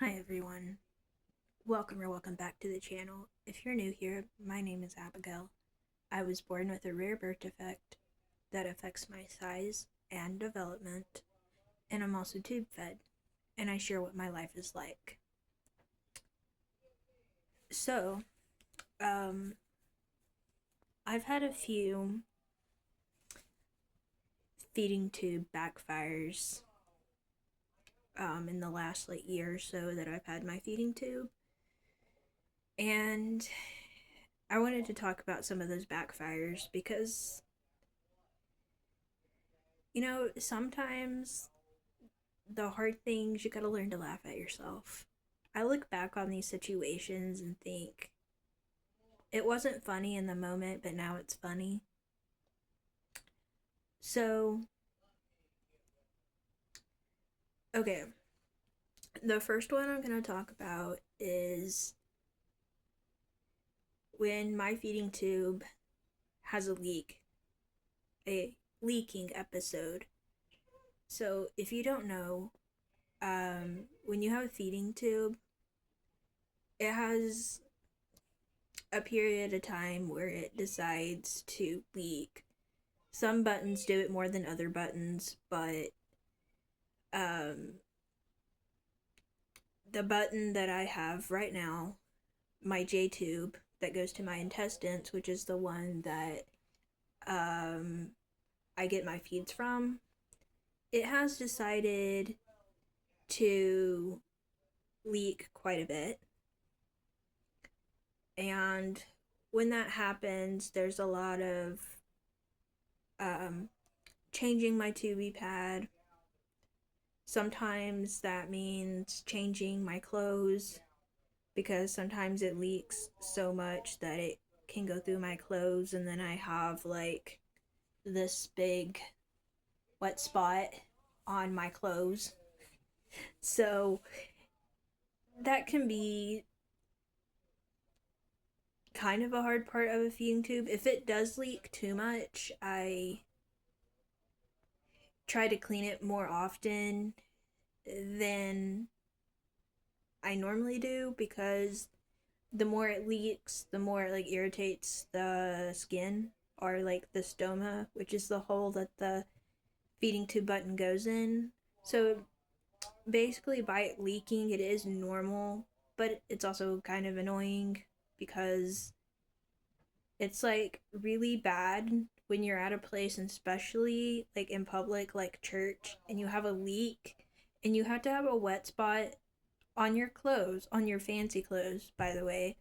Hi everyone, welcome back to the channel. If you're new here, my name is Abigail. I was born with a rare birth defect that affects my size and development, and I'm also tube fed, and I share what my life is like. So, um, I've had a few feeding tube backfires in the last year or so that I've had my feeding tube, and I wanted to talk about some of those backfires because sometimes the hard things you gotta learn to laugh at yourself. I look back on these situations and think it wasn't funny in the moment, but now it's funny. So, okay, the first one I'm gonna talk about is when my feeding tube has a leaking episode. So, if you don't know, when you have a feeding tube, it has a period of time where it decides to leak. Some buttons do it more than other buttons, but um, the button that I have right now, my J tube that goes to my intestines, which is the one that um, I get my feeds from, it has decided to leak quite a bit. And when that happens, there's a lot of um, changing my tubey pad. Sometimes that means changing my clothes because sometimes it leaks so much that it can go through my clothes, and then I have this big wet spot on my clothes. So that can be kind of a hard part of a feeding tube. If it does leak too much, I try to clean it more often than I normally do because the more it leaks, the more it irritates the skin or the stoma, which is the hole that the feeding tube button goes in. So basically, by it leaking, it is normal, but it's also kind of annoying because it's really bad when you're at a place, and especially in public, like church, and you have a leak and you have to have a wet spot on your clothes, on your fancy clothes, by the way,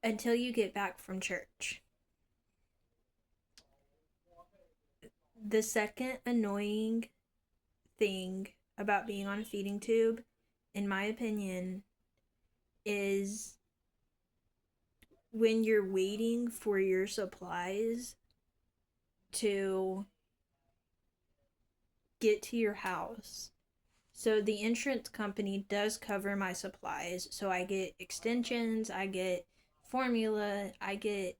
until you get back from church. The second annoying thing about being on a feeding tube, in my opinion, is when you're waiting for your supplies to get to your house. So the insurance company does cover my supplies. So I get extensions, I get formula, I get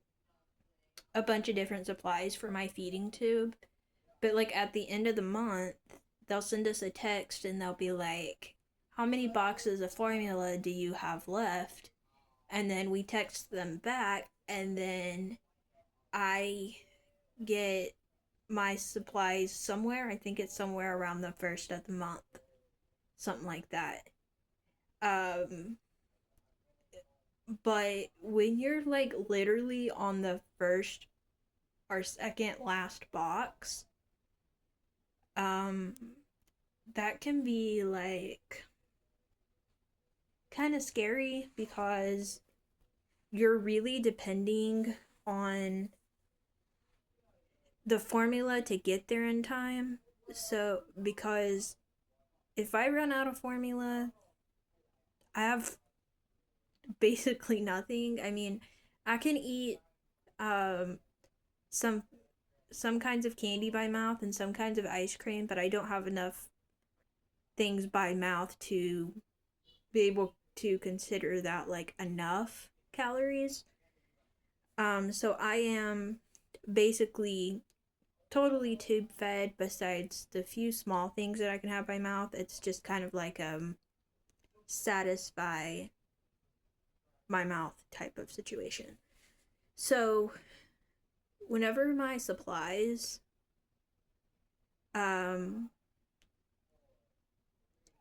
a bunch of different supplies for my feeding tube. But at the end of the month, they'll send us a text and they'll be like, "How many boxes of formula do you have left?" And then we text them back, and then I get my supplies somewhere. I think it's somewhere around the first of the month, something like that. Um, but when you're literally on the first or second last box, um, that can be kind of scary because you're really depending on the formula to get there in time. So, because if I run out of formula, I have basically nothing. I mean, I can eat um some some kinds of candy by mouth and some kinds of ice cream, but I don't have enough things by mouth to be able to consider that enough calories. So I am basically totally tube fed besides the few small things that I can have by mouth. It's just kind of satisfy my mouth type of situation. So whenever my supplies um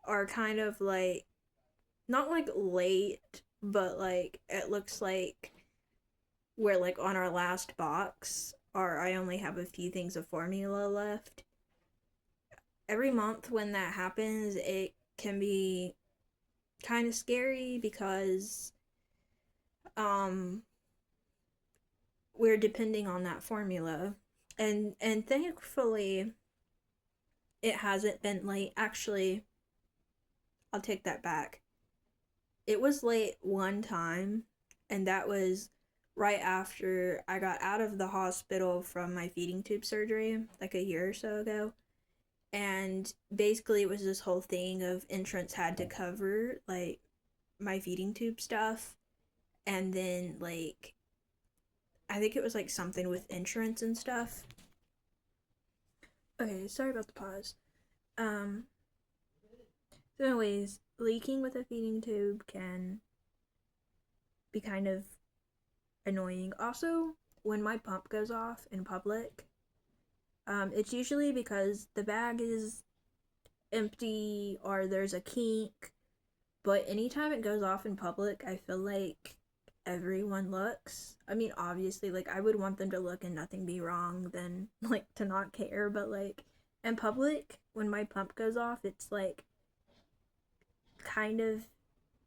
are kind of like not like late, but like it looks like we're like on our last box, or I only have a few things of formula left. Every month when that happens, it can be kind of scary because um we're depending on that formula. And thankfully it hasn't been late. Actually, I'll take that back. It was late one time, and that was right after I got out of the hospital from my feeding tube surgery, like a year or so ago. And basically, it was this whole thing of insurance had to cover like my feeding tube stuff, and then like I think it was like something with insurance and stuff. Okay, sorry about the pause. Um, so anyways, leaking with a feeding tube can be kind of annoying. Also, when my pump goes off in public, it's usually because the bag is empty or there's a kink. But anytime it goes off in public, I feel like everyone looks. I mean, obviously, like I would want them to look and nothing be wrong than like to not care. But like in public, when my pump goes off, it's like kind of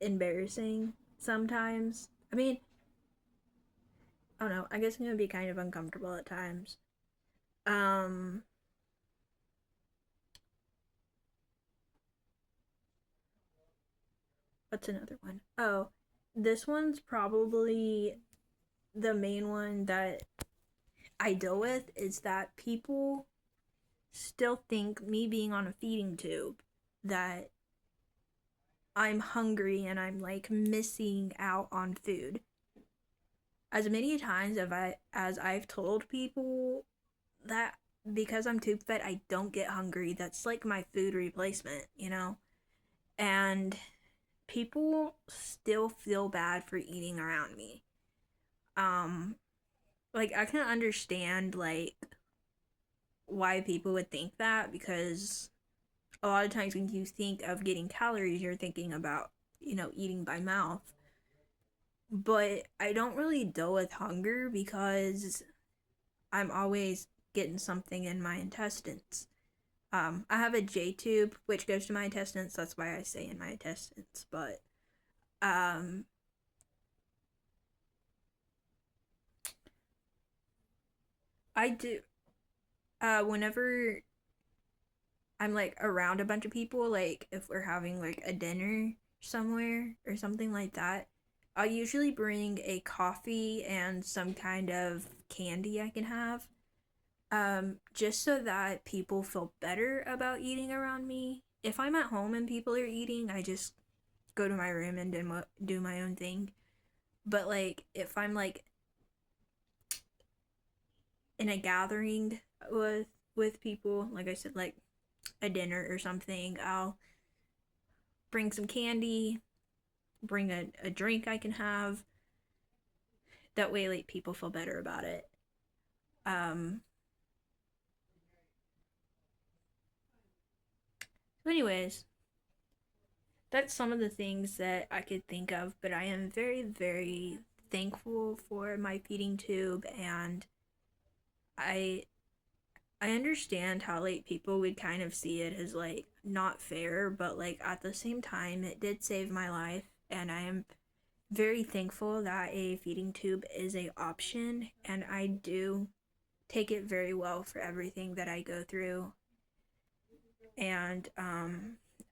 embarrassing sometimes. I mean, I don't know. I guess it's gonna be kind of uncomfortable at times. Um, what's another one? Oh, this one's probably the main one that I deal with is that people still think me being on a feeding tube that I'm hungry and I'm like missing out on food. As many times as I've told people that because I'm tube fed, I don't get hungry. That's like my food replacement, you know? And people still feel bad for eating around me. Um, like I can understand like why people would think that because a lot of times when you think of getting calories, you're thinking about, eating by mouth. But I don't really deal with hunger because I'm always getting something in my intestines. I have a J tube which goes to my intestines. That's why I say in my intestines. But um, I do. Whenever I'm like around a bunch of people, like if we're having like a dinner somewhere or something like that, I'll usually bring a coffee and some kind of candy I can have. Just so that people feel better about eating around me. If I'm at home and people are eating, I just go to my room and do my own thing. But like if I'm like in a gathering with people, like I said, like a dinner or something, I'll bring some candy, bring a drink I can have. That way, like people feel better about it. Um. So anyways, that's some of the things that I could think of. But I am very, very thankful for my feeding tube, and I I understand how like people would kind of see it as like not fair, but like at the same time, it did save my life, and I am very thankful that a feeding tube is a option, and I do take it very well for everything that I go through. And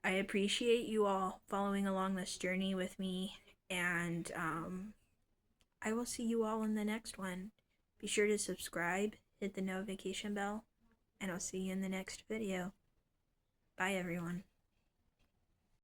I appreciate you all following along this journey with me, and I will see you all in the next one. Be sure to subscribe, hit the notification bell, and I'll see you in the next video. Bye, everyone.